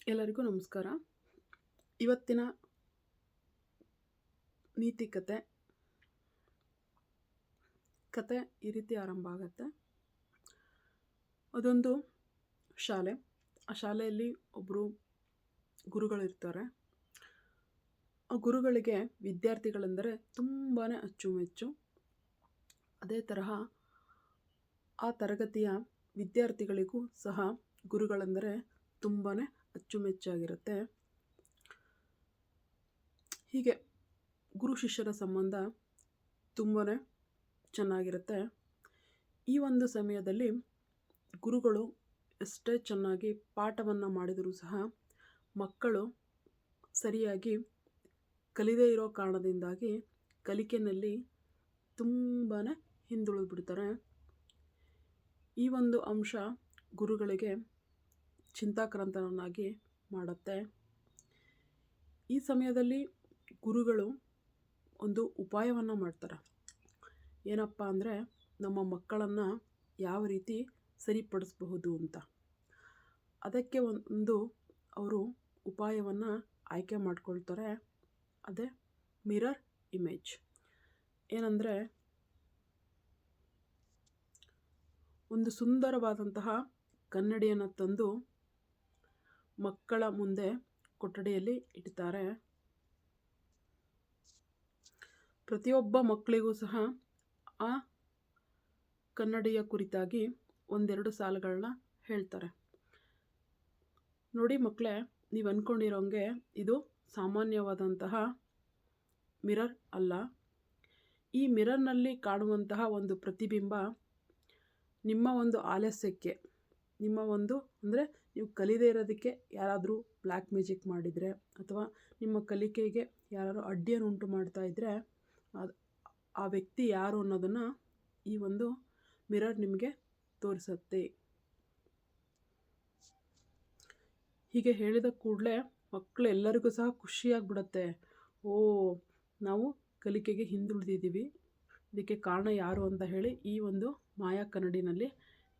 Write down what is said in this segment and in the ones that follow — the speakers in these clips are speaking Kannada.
ಎಲ್ಲರಿಗೂ ನಮಸ್ಕಾರ. ಇವತ್ತಿನ ನೀತಿ ಕತೆ ಈ ರೀತಿ ಆರಂಭ ಆಗುತ್ತೆ. ಅದೊಂದು ಶಾಲೆ. ಆ ಶಾಲೆಯಲ್ಲಿ ಒಬ್ಬರು ಗುರುಗಳಿರ್ತಾರೆ. ಆ ಗುರುಗಳಿಗೆ ವಿದ್ಯಾರ್ಥಿಗಳೆಂದರೆ ತುಂಬಾ ಅಚ್ಚುಮೆಚ್ಚು. ಅದೇ ತರಹ ಆ ತರಗತಿಯ ವಿದ್ಯಾರ್ಥಿಗಳಿಗೂ ಸಹ ಗುರುಗಳೆಂದರೆ ತುಂಬಾ ಅಚ್ಚುಮೆಚ್ಚಾಗಿರುತ್ತೆ. ಹೀಗೆ ಗುರು ಶಿಷ್ಯರ ಸಂಬಂಧ ತುಂಬಾ ಚೆನ್ನಾಗಿರುತ್ತೆ. ಈ ಒಂದು ಸಮಯದಲ್ಲಿ ಗುರುಗಳು ಎಷ್ಟೇ ಚೆನ್ನಾಗಿ ಪಾಠವನ್ನು ಮಾಡಿದರೂ ಸಹ ಮಕ್ಕಳು ಸರಿಯಾಗಿ ಕಲಿದೇ ಇರೋ ಕಾರಣದಿಂದಾಗಿ ಕಲಿಕೆಯಲ್ಲಿ ತುಂಬಾ ಹಿಂದುಳಿದು ಬಿಡ್ತಾರೆ. ಈ ಒಂದು ಅಂಶ ಗುರುಗಳಿಗೆ ಚಿಂತಾಕ್ರಾಂತನನ್ನಾಗಿ ಮಾಡುತ್ತೆ. ಈ ಸಮಯದಲ್ಲಿ ಗುರುಗಳು ಒಂದು ಉಪಾಯವನ್ನು ಮಾಡ್ತಾರೆ. ಏನಪ್ಪ ಅಂದರೆ, ನಮ್ಮ ಮಕ್ಕಳನ್ನು ಯಾವ ರೀತಿ ಸರಿಪಡಿಸಬಹುದು ಅಂತ. ಅದಕ್ಕೆ ಒಂದು ಅವರು ಉಪಾಯವನ್ನು ಆಯ್ಕೆ ಮಾಡ್ಕೊಳ್ತಾರೆ. ಅದೇ ಮಿರರ್ ಇಮೇಜ್. ಏನಂದರೆ, ಒಂದು ಸುಂದರವಾದಂತಹ ಕನ್ನಡಿಯನ್ನು ತಂದು ಮಕ್ಕಳ ಮುಂದೆ ಕೊಠಡಿಯಲ್ಲಿ ಇಡ್ತಾರೆ. ಪ್ರತಿಯೊಬ್ಬ ಮಕ್ಕಳಿಗೂ ಸಹ ಆ ಕನ್ನಡಿಯ ಕುರಿತಾಗಿ ಒಂದೆರಡು ಸಾಲುಗಳನ್ನ ಹೇಳ್ತಾರೆ. ನೋಡಿ ಮಕ್ಕಳೇ, ನೀವು ಅಂದ್ಕೊಂಡಿರೋಂಗೆ ಇದು ಸಾಮಾನ್ಯವಾದಂತಹ ಮಿರರ್ ಅಲ್ಲ. ಈ ಮಿರರ್ನಲ್ಲಿ ಕಾಣುವಂತಹ ಒಂದು ಪ್ರತಿಬಿಂಬ ನಿಮ್ಮ ಒಂದು ಆಲಸ್ಯಕ್ಕೆ, ನಿಮ್ಮ ಒಂದು ಅಂದರೆ ನೀವು ಕಲಿದೇ ಇರೋದಕ್ಕೆ ಯಾರಾದರೂ ಬ್ಲ್ಯಾಕ್ ಮ್ಯಾಜಿಕ್ ಮಾಡಿದರೆ ಅಥವಾ ನಿಮ್ಮ ಕಲಿಕೆಗೆ ಯಾರು ಅಡ್ಡಿಯನ್ನು ಉಂಟು ಮಾಡ್ತಾ ಇದ್ದರೆ ಆ ವ್ಯಕ್ತಿ ಯಾರು ಅನ್ನೋದನ್ನು ಈ ಒಂದು ಮಿರರ್ ನಿಮಗೆ ತೋರಿಸುತ್ತೆ. ಹೀಗೆ ಹೇಳಿದ ಕೂಡಲೇ ಮಕ್ಕಳು ಎಲ್ಲರಿಗೂ ಸಹ ಖುಷಿಯಾಗಿಬಿಡುತ್ತೆ. ನಾವು ಕಲಿಕೆಗೆ ಹಿಂದುಳಿದಿದ್ದೀವಿ, ಇದಕ್ಕೆ ಕಾರಣ ಯಾರು ಅಂತ ಹೇಳಿ ಈ ಒಂದು ಮಾಯಾ ಕನ್ನಡಿನಲ್ಲಿ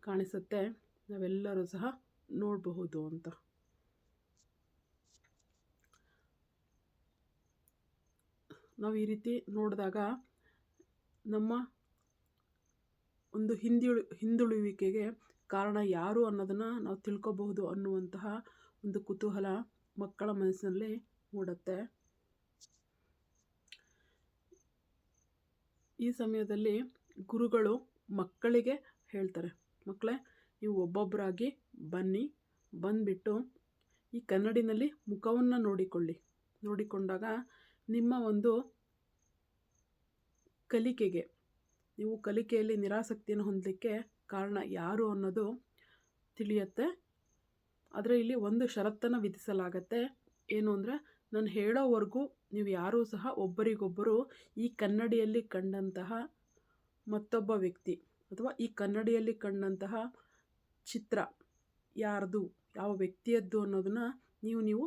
ಕಾಣಿಸುತ್ತೆ, ನಾವೆಲ್ಲರೂ ಸಹ ನೋಡಬಹುದು ಅಂತ. ನಾವು ಈ ರೀತಿ ನೋಡಿದಾಗ ನಮ್ಮ ಒಂದು ಹಿಂದುಳುವಿಕೆಗೆ ಕಾರಣ ಯಾರು ಅನ್ನೋದನ್ನು ನಾವು ತಿಳ್ಕೊಬಹುದು ಅನ್ನುವಂತಹ ಒಂದು ಕುತೂಹಲ ಮಕ್ಕಳ ಮನಸ್ಸಿನಲ್ಲಿ ಮೂಡುತ್ತೆ. ಈ ಸಮಯದಲ್ಲಿ ಗುರುಗಳು ಮಕ್ಕಳಿಗೆ ಹೇಳ್ತಾರೆ, ಮಕ್ಕಳೇ ನೀವು ಒಬ್ಬೊಬ್ಬರಾಗಿ ಬನ್ನಿ, ಬಂದುಬಿಟ್ಟು ಈ ಕನ್ನಡಿನಲ್ಲಿ ಮುಖವನ್ನು ನೋಡಿಕೊಂಡಾಗ ನಿಮ್ಮ ಒಂದು ಕಲಿಕೆಗೆ, ನೀವು ಕಲಿಕೆಯಲ್ಲಿ ನಿರಾಸಕ್ತಿಯನ್ನು ಹೊಂದಲಿಕ್ಕೆ ಕಾರಣ ಯಾರು ಅನ್ನೋದು ತಿಳಿಯುತ್ತೆ. ಆದರೆ ಇಲ್ಲಿ ಒಂದು ಷರತ್ತನ್ನು ವಿಧಿಸಲಾಗತ್ತೆ. ಏನು ಅಂದರೆ, ನಾನು ಹೇಳೋವರೆಗೂ ನೀವು ಯಾರೂ ಸಹ ಒಬ್ಬರಿಗೊಬ್ಬರು ಈ ಕನ್ನಡಿಯಲ್ಲಿ ಕಂಡಂತಹ ಮತ್ತೊಬ್ಬ ವ್ಯಕ್ತಿ ಅಥವಾ ಈ ಕನ್ನಡಿಯಲ್ಲಿ ಕಂಡಂತಹ ಚಿತ್ರ ಯಾರ್ದು, ಯಾವ ವ್ಯಕ್ತಿಯದ್ದು ಅನ್ನೋದನ್ನು ನೀವು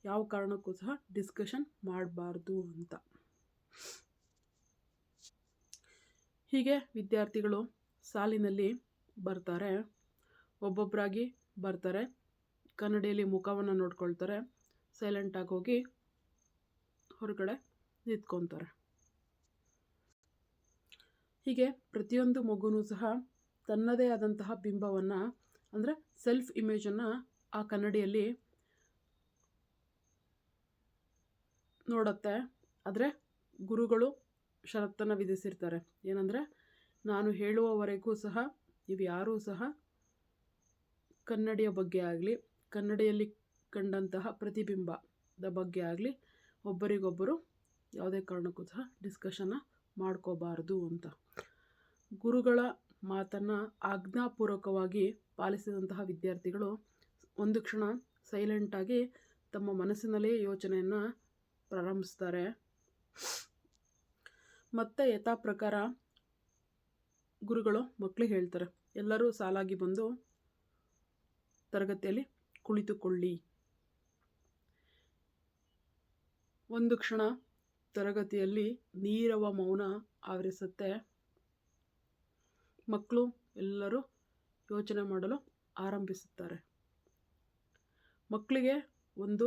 ಯಾವ ಕಾರಣಕ್ಕೂ ಸಹ ಡಿಸ್ಕಷನ್ ಮಾಡಬಾರ್ದು ಅಂತ. ಹೀಗೆ ವಿದ್ಯಾರ್ಥಿಗಳು ಸಾಲಿನಲ್ಲಿ ಬರ್ತಾರೆ, ಒಬ್ಬೊಬ್ಬರಾಗಿ ಬರ್ತಾರೆ, ಕನ್ನಡಿಯಲ್ಲಿ ಮುಖವನ್ನು ನೋಡ್ಕೊಳ್ತಾರೆ, ಸೈಲೆಂಟಾಗಿ ಹೋಗಿ ಹೊರಗಡೆ ನಿಂತ್ಕೊತಾರೆ. ಹೀಗೆ ಪ್ರತಿಯೊಂದು ಮಗುನೂ ಸಹ ತನ್ನದೇ ಆದಂತಹ ಬಿಂಬವನ್ನು ಅಂದರೆ ಸೆಲ್ಫ್ ಇಮೇಜನ್ನು ಆ ಕನ್ನಡಿಯಲ್ಲಿ ನೋಡುತ್ತೆ. ಆದರೆ ಗುರುಗಳು ಷರತ್ತನ್ನು ವಿಧಿಸಿರ್ತಾರೆ. ಏನಂದರೆ, ನಾನು ಹೇಳುವವರೆಗೂ ಸಹ ನೀವು ಯಾರೂ ಸಹ ಕನ್ನಡಿಯ ಬಗ್ಗೆ ಆಗಲಿ, ಕನ್ನಡಿಯಲ್ಲಿ ಕಂಡಂತಹ ಪ್ರತಿಬಿಂಬದ ಬಗ್ಗೆ ಆಗಲಿ ಒಬ್ಬರಿಗೊಬ್ಬರು ಯಾವುದೇ ಕಾರಣಕ್ಕೂ ಸಹ ಡಿಸ್ಕಷನ್ನ ಮಾಡ್ಕೋಬಾರ್ದು ಅಂತ. ಗುರುಗಳ ಮಾತನ್ನು ಆಜ್ಞಾಪೂರ್ವಕವಾಗಿ ಪಾಲಿಸಿದಂತಹ ವಿದ್ಯಾರ್ಥಿಗಳು ಒಂದು ಕ್ಷಣ ಸೈಲೆಂಟಾಗಿ ತಮ್ಮ ಮನಸ್ಸಿನಲ್ಲೇ ಯೋಚನೆಯನ್ನು ಪ್ರಾರಂಭಿಸ್ತಾರೆ. ಮತ್ತೆ ಯಥಾ ಪ್ರಕಾರ ಗುರುಗಳು ಮಕ್ಕಳಿಗೆ ಹೇಳ್ತಾರೆ, ಎಲ್ಲರೂ ಸಾಲಾಗಿ ಬಂದು ತರಗತಿಯಲ್ಲಿ ಕುಳಿತುಕೊಳ್ಳಿ. ಒಂದು ಕ್ಷಣ ತರಗತಿಯಲ್ಲಿ ನೀರವ ಮೌನ ಆವರಿಸುತ್ತೆ. ಮಕ್ಕಳು ಎಲ್ಲರೂ ಯೋಚನೆ ಮಾಡಲು ಆರಂಭಿಸುತ್ತಾರೆ. ಮಕ್ಕಳಿಗೆ ಒಂದು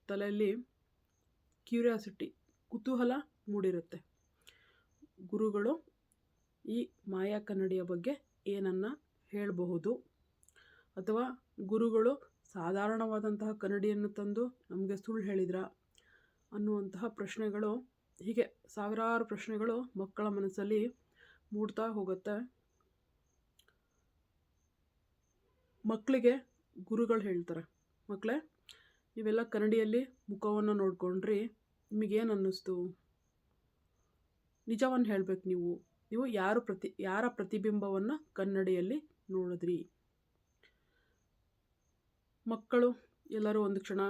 ತಲೆಯಲ್ಲಿ ಕ್ಯೂರಿಯಾಸಿಟಿ, ಕುತೂಹಲ ಮೂಡಿರುತ್ತೆ. ಗುರುಗಳು ಈ ಮಾಯಾ ಕನ್ನಡಿಯ ಬಗ್ಗೆ ಏನನ್ನು ಹೇಳಬಹುದು, ಅಥವಾ ಗುರುಗಳು ಸಾಧಾರಣವಾದಂತಹ ಕನ್ನಡಿಯನ್ನು ತಂದು ನಮಗೆ ಸುಳ್ಳು ಹೇಳಿದ್ರ ಅನ್ನುವಂತಹ ಪ್ರಶ್ನೆಗಳು, ಹೀಗೆ ಸಾವಿರಾರು ಪ್ರಶ್ನೆಗಳು ಮಕ್ಕಳ ಮನಸ್ಸಲ್ಲಿ ಮೂಡ್ತಾ ಹೋಗುತ್ತೆ. ಮಕ್ಕಳಿಗೆ ಗುರುಗಳು ಹೇಳ್ತಾರೆ, ಮಕ್ಕಳೇ ನೀವೆಲ್ಲ ಕನ್ನಡಿಯಲ್ಲಿ ಮುಖವನ್ನು ನೋಡ್ಕೊಂಡ್ರಿ, ನಿಮಗೇನು ಅನ್ನಿಸ್ತು? ನಿಜವನ್ನು ಹೇಳಬೇಕು. ನೀವು ಯಾರ ಪ್ರತಿಬಿಂಬವನ್ನು ಕನ್ನಡಿಯಲ್ಲಿ ನೋಡಿದ್ರಿ? ಮಕ್ಕಳು ಎಲ್ಲರೂ ಒಂದು ಕ್ಷಣ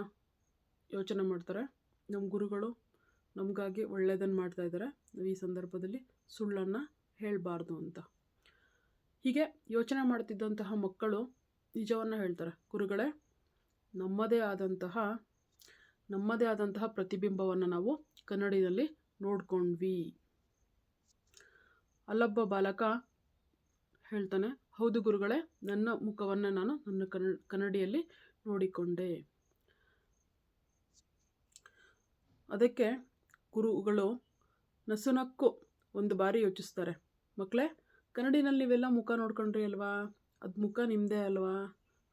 ಯೋಚನೆ ಮಾಡ್ತಾರೆ, ನಮ್ಮ ಗುರುಗಳು ನಮಗಾಗಿ ಒಳ್ಳೆಯದನ್ನು ಮಾಡ್ತಾ ಇದ್ದಾರೆ, ನಾವು ಈ ಸಂದರ್ಭದಲ್ಲಿ ಸುಳ್ಳನ್ನು ಹೇಳಬಾರ್ದು ಅಂತ. ಹೀಗೆ ಯೋಚನೆ ಮಾಡ್ತಿದ್ದಂತಹ ಮಕ್ಕಳು ನಿಜವನ್ನು ಹೇಳ್ತಾರೆ, ಗುರುಗಳೇ ನಮ್ಮದೇ ಆದಂತಹ ಪ್ರತಿಬಿಂಬವನ್ನು ನಾವು ಕನ್ನಡಿಯಲ್ಲಿ ನೋಡ್ಕೊಂಡ್ವಿ. ಅಲ್ಲೊಬ್ಬ ಬಾಲಕ ಹೇಳ್ತಾನೆ, ಹೌದು ಗುರುಗಳೇ, ನನ್ನ ಮುಖವನ್ನು ನಾನು ನನ್ನ ಕನ್ನಡಿಯಲ್ಲಿ ನೋಡಿಕೊಂಡೆ. ಅದಕ್ಕೆ ಗುರುಗಳು ನಸುನಕ್ಕು ಒಂದು ಬಾರಿ ಯೋಚಿಸ್ತಾರೆ, ಮಕ್ಕಳೇ ಕನ್ನಡಿನಲ್ಲಿ ನೀವೆಲ್ಲ ಮುಖ ನೋಡ್ಕೊಂಡ್ರಿ ಅಲ್ವಾ, ಅದು ಮುಖ ನಿಮ್ಮದೇ ಅಲ್ವಾ?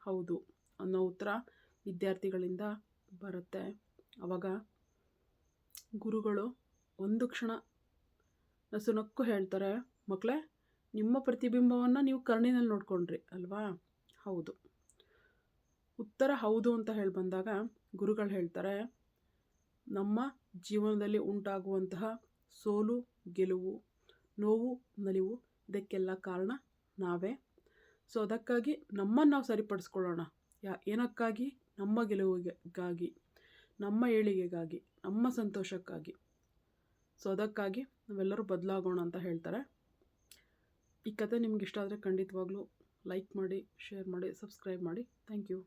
ಹೌದು ಅನ್ನೋ ಉತ್ತರ ವಿದ್ಯಾರ್ಥಿಗಳಿಂದ ಬರುತ್ತೆ. ಆವಾಗ ಗುರುಗಳು ಒಂದು ಕ್ಷಣ ನಸುನಕ್ಕು ಹೇಳ್ತಾರೆ, ಮಕ್ಕಳೇ ನಿಮ್ಮ ಪ್ರತಿಬಿಂಬವನ್ನು ನೀವು ಕಣ್ಣಿನಲ್ಲಿ ನೋಡ್ಕೊಂಡ್ರಿ ಅಲ್ವಾ? ಹೌದು. ಉತ್ತರ ಹೌದು ಅಂತ ಹೇಳಿ ಬಂದಾಗ ಗುರುಗಳು ಹೇಳ್ತಾರೆ, ನಮ್ಮ ಜೀವನದಲ್ಲಿ ಉಂಟಾಗುವಂತಹ ಸೋಲು ಗೆಲುವು, ನೋವು ನಲಿವು, ಇದಕ್ಕೆಲ್ಲ ಕಾರಣ ನಾವೇ. ಸೊ ಅದಕ್ಕಾಗಿ ನಮ್ಮನ್ನು ನಾವು ಸರಿಪಡಿಸ್ಕೊಳ್ಳೋಣ. ಏನಕ್ಕಾಗಿ? ನಮ್ಮ ಗೆಲುವಿಗಾಗಿ, ನಮ್ಮ ಏಳಿಗೆಗಾಗಿ, ನಮ್ಮ ಸಂತೋಷಕ್ಕಾಗಿ. ಸೊ ಅದಕ್ಕಾಗಿ ನಾವೆಲ್ಲರೂ ಬದಲಾಗೋಣ ಅಂತ ಹೇಳ್ತಾರೆ. ಈ ಕತೆ ನಿಮ್ಗೆ ಇಷ್ಟ ಆದರೆ ಖಂಡಿತವಾಗ್ಲೂ ಲೈಕ್ ಮಾಡಿ, ಶೇರ್ ಮಾಡಿ, ಸಬ್ಸ್ಕ್ರೈಬ್ ಮಾಡಿ. Thank you.